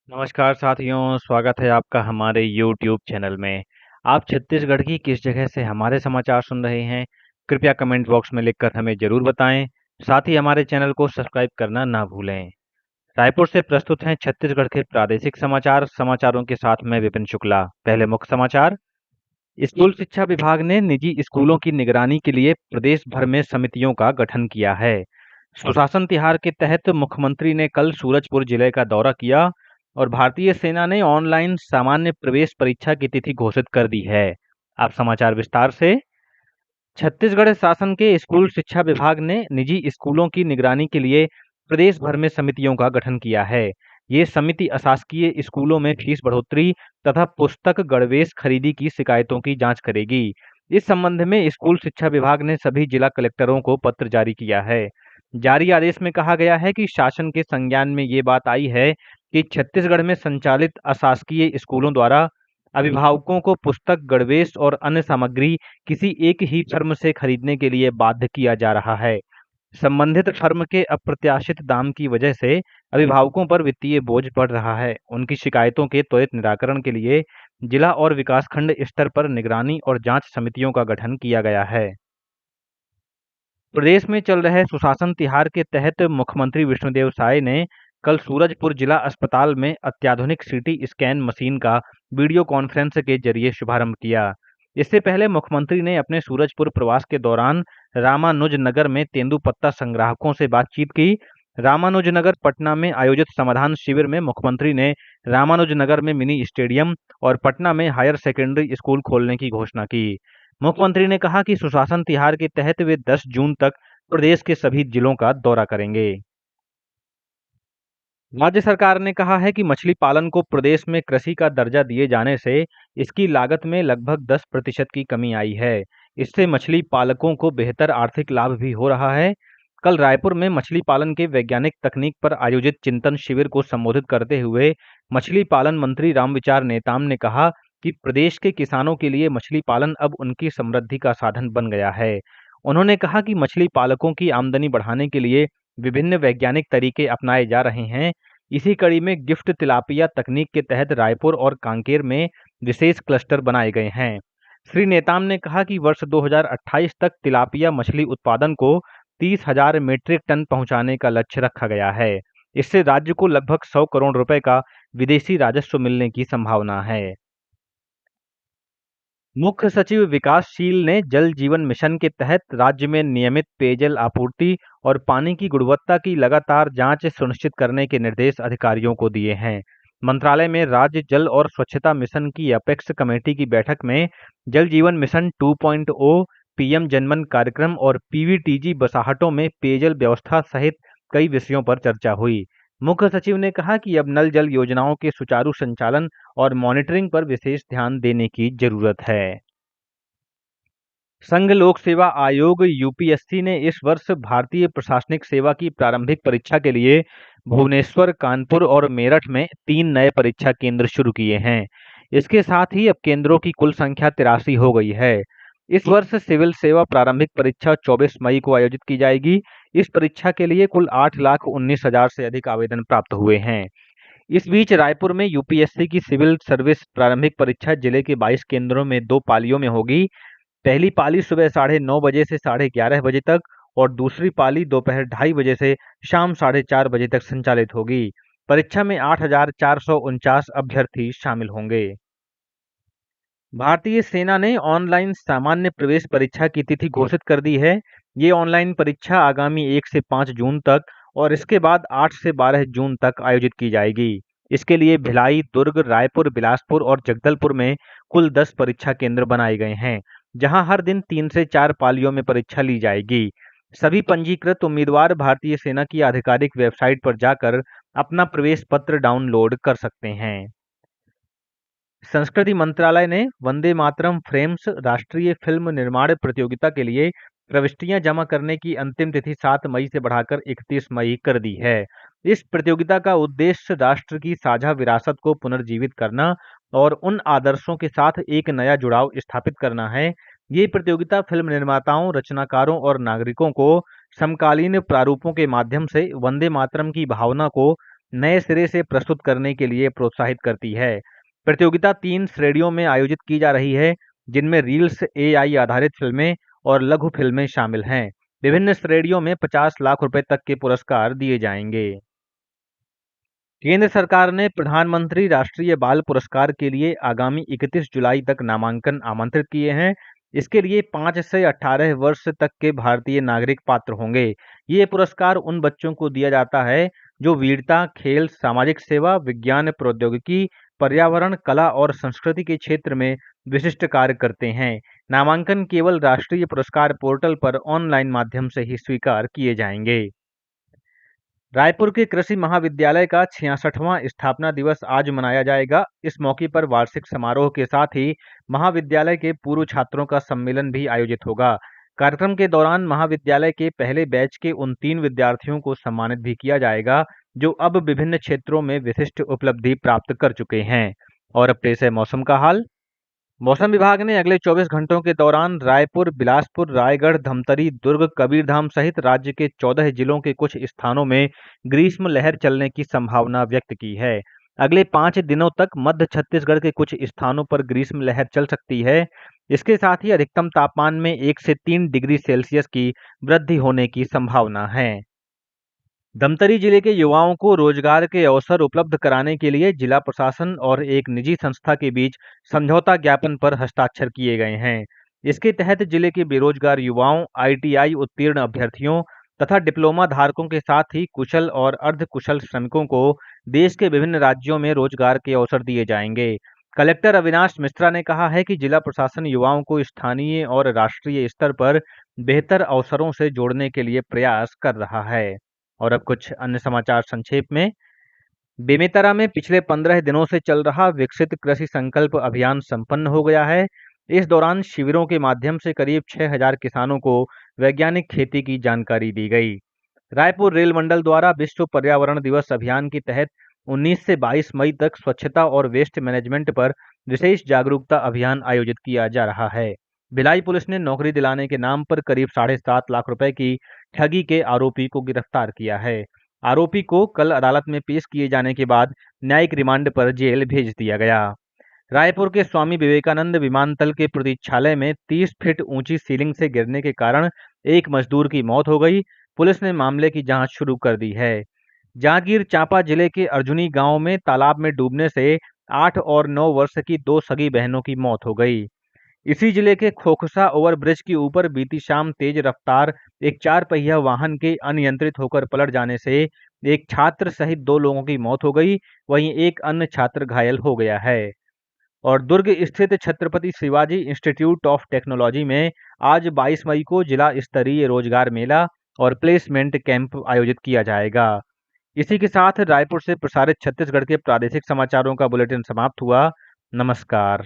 नमस्कार साथियों, स्वागत है आपका हमारे YouTube चैनल में। आप छत्तीसगढ़ की किस जगह से हमारे समाचार सुन रहे हैं? कृपया कमेंट बॉक्स में लिखकर हमें ज़रूर बताएं। साथ ही हमारे चैनल को सब्सक्राइब करना ना भूलें। रायपुर से प्रस्तुत हैं छत्तीसगढ़ के प्रादेशिक समाचार। समाचारों के साथ मैं विपिन शुक्ला। पहले मुख्य समाचार। स्कूल शिक्षा विभाग ने निजी स्कूलों की निगरानी के लिए प्रदेश भर में समितियों का गठन किया है। सुशासन तिहार के तहत मुख्यमंत्री ने कल सूरजपुर जिले का दौरा किया और भारतीय सेना ने ऑनलाइन सामान्य प्रवेश परीक्षा की तिथि घोषित कर दी है। आप समाचार विस्तार से। छत्तीसगढ़ शासन के स्कूल शिक्षा विभाग ने निजी स्कूलों की निगरानी के लिए प्रदेश भर में समितियों का गठन किया है। ये समिति अशासकीय स्कूलों में फीस बढ़ोतरी तथा पुस्तक गणवेश खरीदी की शिकायतों की जांच करेगी। इस संबंध में स्कूल शिक्षा विभाग ने सभी जिला कलेक्टरों को पत्र जारी किया है। जारी आदेश में कहा गया है कि शासन के संज्ञान में ये बात आई है कि छत्तीसगढ़ में संचालित अशासकीय स्कूलों द्वारा अभिभावकों को पुस्तक गणवेश और अन्य सामग्री किसी एक ही फर्म से खरीदने के लिए बाध्य किया जा रहा है। संबंधित फर्म के अप्रत्याशित दाम की वजह से अभिभावकों पर वित्तीय बोझ पड़ रहा है। उनकी शिकायतों के त्वरित निराकरण के लिए जिला और विकासखंड स्तर पर निगरानी और जांच समितियों का गठन किया गया है। प्रदेश में चल रहे सुशासन तिहार के तहत मुख्यमंत्री विष्णुदेव साय ने कल सूरजपुर जिला अस्पताल में अत्याधुनिक सीटी स्कैन मशीन का वीडियो कॉन्फ्रेंस के जरिए शुभारंभ किया। इससे पहले मुख्यमंत्री ने अपने सूरजपुर प्रवास के दौरान रामानुजनगर में तेंदुपत्ता संग्राहकों से बातचीत की। रामानुजनगर पटना में आयोजित समाधान शिविर में मुख्यमंत्री ने रामानुजनगर में मिनी स्टेडियम और पटना में हायर सेकेंडरी स्कूल खोलने की घोषणा की। मुख्यमंत्री ने कहा कि सुशासन तिहार के तहत वे 10 जून तक प्रदेश के सभी जिलों का दौरा करेंगे। राज्य सरकार ने कहा है कि मछली पालन को प्रदेश में कृषि का दर्जा दिए जाने से इसकी लागत में लगभग 10% की कमी आई है। इससे मछली पालकों को बेहतर आर्थिक लाभ भी हो रहा है। कल रायपुर में मछली पालन के वैज्ञानिक तकनीक पर आयोजित चिंतन शिविर को संबोधित करते हुए मछली पालन मंत्री रामविचार नेताम ने कहा कि प्रदेश के किसानों के लिए मछली पालन अब उनकी समृद्धि का साधन बन गया है। उन्होंने कहा कि मछली पालकों की आमदनी बढ़ाने के लिए विभिन्न वैज्ञानिक तरीके अपनाए जा रहे हैं। इसी कड़ी में गिफ्ट तिलापिया तकनीक के तहत रायपुर और कांकेर में विशेष क्लस्टर बनाए गए हैं। श्री नेताम ने कहा कि वर्ष 2028 तक तिलापिया मछली उत्पादन को 30,000 मीट्रिक टन पहुंचाने का लक्ष्य रखा गया है। इससे राज्य को लगभग 100 करोड़ रुपए का विदेशी राजस्व मिलने की संभावना है। मुख्य सचिव विकासशील ने जल जीवन मिशन के तहत राज्य में नियमित पेयजल आपूर्ति और पानी की गुणवत्ता की लगातार जांच सुनिश्चित करने के निर्देश अधिकारियों को दिए हैं। मंत्रालय में राज्य जल और स्वच्छता मिशन की अपेक्स कमेटी की बैठक में जल जीवन मिशन 2.0, पीएम जनमन कार्यक्रम और पीवीटीजी बसाहटों में पेयजल व्यवस्था सहित कई विषयों पर चर्चा हुई। मुख्य सचिव ने कहा कि अब नल जल योजनाओं के सुचारू संचालन और मॉनिटरिंग पर विशेष ध्यान देने की जरूरत है। संघ लोक सेवा आयोग यूपीएससी ने इस वर्ष भारतीय प्रशासनिक सेवा की प्रारंभिक परीक्षा के लिए भुवनेश्वर, कानपुर और मेरठ में 3 नए परीक्षा केंद्र शुरू किए हैं। इसके साथ ही अब केंद्रों की कुल संख्या 83 हो गई है। इस वर्ष सिविल सेवा प्रारंभिक परीक्षा 24 मई को आयोजित की जाएगी। इस परीक्षा के लिए कुल 8,19,000 से अधिक आवेदन प्राप्त हुए हैं। इस बीच रायपुर में यूपीएससी की सिविल सर्विस प्रारंभिक परीक्षा जिले के 22 केंद्रों में 2 पालियों में होगी। पहली पाली सुबह 9:30 बजे से 11:30 बजे तक और दूसरी पाली दोपहर 2:30 बजे से शाम 4:30 बजे तक संचालित होगी। परीक्षा में 8,449 अभ्यर्थी शामिल होंगे। भारतीय सेना ने ऑनलाइन सामान्य प्रवेश परीक्षा की तिथि घोषित कर दी है। ये ऑनलाइन परीक्षा आगामी 1 से 5 जून तक और इसके बाद 8 से 12 जून तक आयोजित की जाएगी। इसके लिए भिलाई, दुर्ग, रायपुर, बिलासपुर और जगदलपुर में कुल 10 परीक्षा केंद्र बनाए गए हैं, जहां हर दिन 3 से 4 पालियों में परीक्षा ली जाएगी। सभी पंजीकृत उम्मीदवार भारतीय सेना की आधिकारिक वेबसाइट पर जाकर अपना प्रवेश पत्र डाउनलोड कर सकते हैं। संस्कृति मंत्रालय ने वंदे मातरम फ्रेम्स राष्ट्रीय फिल्म निर्माण प्रतियोगिता के लिए प्रविष्टियां जमा करने की अंतिम तिथि 7 मई से बढ़ाकर 31 मई कर दी है। इस प्रतियोगिता का उद्देश्य राष्ट्र की साझा विरासत को पुनर्जीवित करना और उन आदर्शों के साथ एक नया जुड़ाव स्थापित करना है। ये प्रतियोगिता फिल्म निर्माताओं, रचनाकारों और नागरिकों को समकालीन प्रारूपों के माध्यम से वंदे मातरम की भावना को नए सिरे से प्रस्तुत करने के लिए प्रोत्साहित करती है। प्रतियोगिता 3 श्रेणियों में आयोजित की जा रही है, जिनमें रील्स, एआई आधारित फिल्में और लघु फिल्में शामिल हैं। विभिन्न श्रेणियों में 50 लाख रुपए तक के पुरस्कार दिए जाएंगे। केंद्र सरकार ने प्रधानमंत्री राष्ट्रीय बाल पुरस्कार के लिए आगामी 31 जुलाई तक नामांकन आमंत्रित किए हैं। इसके लिए 5 से 18 वर्ष तक के भारतीय नागरिक पात्र होंगे। ये पुरस्कार उन बच्चों को दिया जाता है जो वीरता, खेल, सामाजिक सेवा, विज्ञान, प्रौद्योगिकी, पर्यावरण, कला और संस्कृति के क्षेत्र में विशिष्ट कार्य करते हैं। नामांकन केवल राष्ट्रीय पुरस्कार पोर्टल पर ऑनलाइन माध्यम से ही स्वीकार किए जाएंगे। रायपुर के कृषि महाविद्यालय का 66वां स्थापना दिवस आज मनाया जाएगा। इस मौके पर वार्षिक समारोह के साथ ही महाविद्यालय के पूर्व छात्रों का सम्मेलन भी आयोजित होगा। कार्यक्रम के दौरान महाविद्यालय के पहले बैच के उन 3 विद्यार्थियों को सम्मानित भी किया जाएगा जो अब विभिन्न क्षेत्रों में विशिष्ट उपलब्धि प्राप्त कर चुके हैं। और अब पेश है मौसम का हाल। मौसम विभाग ने अगले 24 घंटों के दौरान रायपुर, बिलासपुर, रायगढ़, धमतरी, दुर्ग, कबीरधाम सहित राज्य के 14 जिलों के कुछ स्थानों में ग्रीष्म लहर चलने की संभावना व्यक्त की है। अगले 5 दिनों तक मध्य छत्तीसगढ़ के कुछ स्थानों पर ग्रीष्म लहर चल सकती है। इसके साथ ही अधिकतम तापमान में 1 से 3 डिग्री सेल्सियस की वृद्धि होने की संभावना है। धमतरी जिले के युवाओं को रोजगार के अवसर उपलब्ध कराने के लिए जिला प्रशासन और एक निजी संस्था के बीच समझौता ज्ञापन पर हस्ताक्षर किए गए हैं। इसके तहत जिले के बेरोजगार युवाओं, आईटीआई उत्तीर्ण अभ्यर्थियों तथा डिप्लोमा धारकों के साथ ही कुशल और अर्ध कुशल श्रमिकों को देश के विभिन्न राज्यों में रोजगार के अवसर दिए जाएंगे। कलेक्टर अविनाश मिश्रा ने कहा है कि जिला प्रशासन युवाओं को स्थानीय और राष्ट्रीय स्तर पर बेहतर अवसरों से जोड़ने के लिए प्रयास कर रहा है। और अब कुछ अन्य समाचार संक्षेप में। बेमेतरा में पिछले 15 दिनों से चल रहा विकसित कृषि संकल्प अभियान संपन्न हो गया है। इस दौरान शिविरों के माध्यम से करीब 6000 किसानों को वैज्ञानिक खेती की जानकारी दी गई। रायपुर रेल मंडल द्वारा विश्व पर्यावरण दिवस अभियान के तहत 19 से 22 मई तक स्वच्छता और वेस्ट मैनेजमेंट पर विशेष जागरूकता अभियान आयोजित किया जा रहा है। भिलाई पुलिस ने नौकरी दिलाने के नाम पर करीब 7.5 लाख रुपए की ठगी के आरोपी को गिरफ्तार किया है। आरोपी को कल अदालत में पेश किए जाने के बाद न्यायिक रिमांड पर जेल भेज दिया गया। रायपुर के स्वामी विवेकानंद विमानतल के प्रतीक्षालय में 30 फीट ऊंची सीलिंग से गिरने के कारण एक मजदूर की मौत हो गई। पुलिस ने मामले की जांच शुरू कर दी है। जांजगीर चांपा जिले के अर्जुनी गांव में तालाब में डूबने से 8 और 9 वर्ष की 2 सगी बहनों की मौत हो गई। इसी जिले के खोखसा ओवरब्रिज के ऊपर बीती शाम तेज रफ्तार एक 4 पहिया वाहन के अनियंत्रित होकर पलट जाने से एक छात्र सहित 2 लोगों की मौत हो गई, वहीं एक अन्य छात्र घायल हो गया है। और दुर्ग स्थित Chhatrapati Shivaji institute of technology में आज 22 मई को जिला स्तरीय रोजगार मेला और प्लेसमेंट कैंप आयोजित किया जाएगा। इसी के साथ रायपुर से प्रसारित छत्तीसगढ़ के प्रादेशिक समाचारों का बुलेटिन समाप्त हुआ। नमस्कार।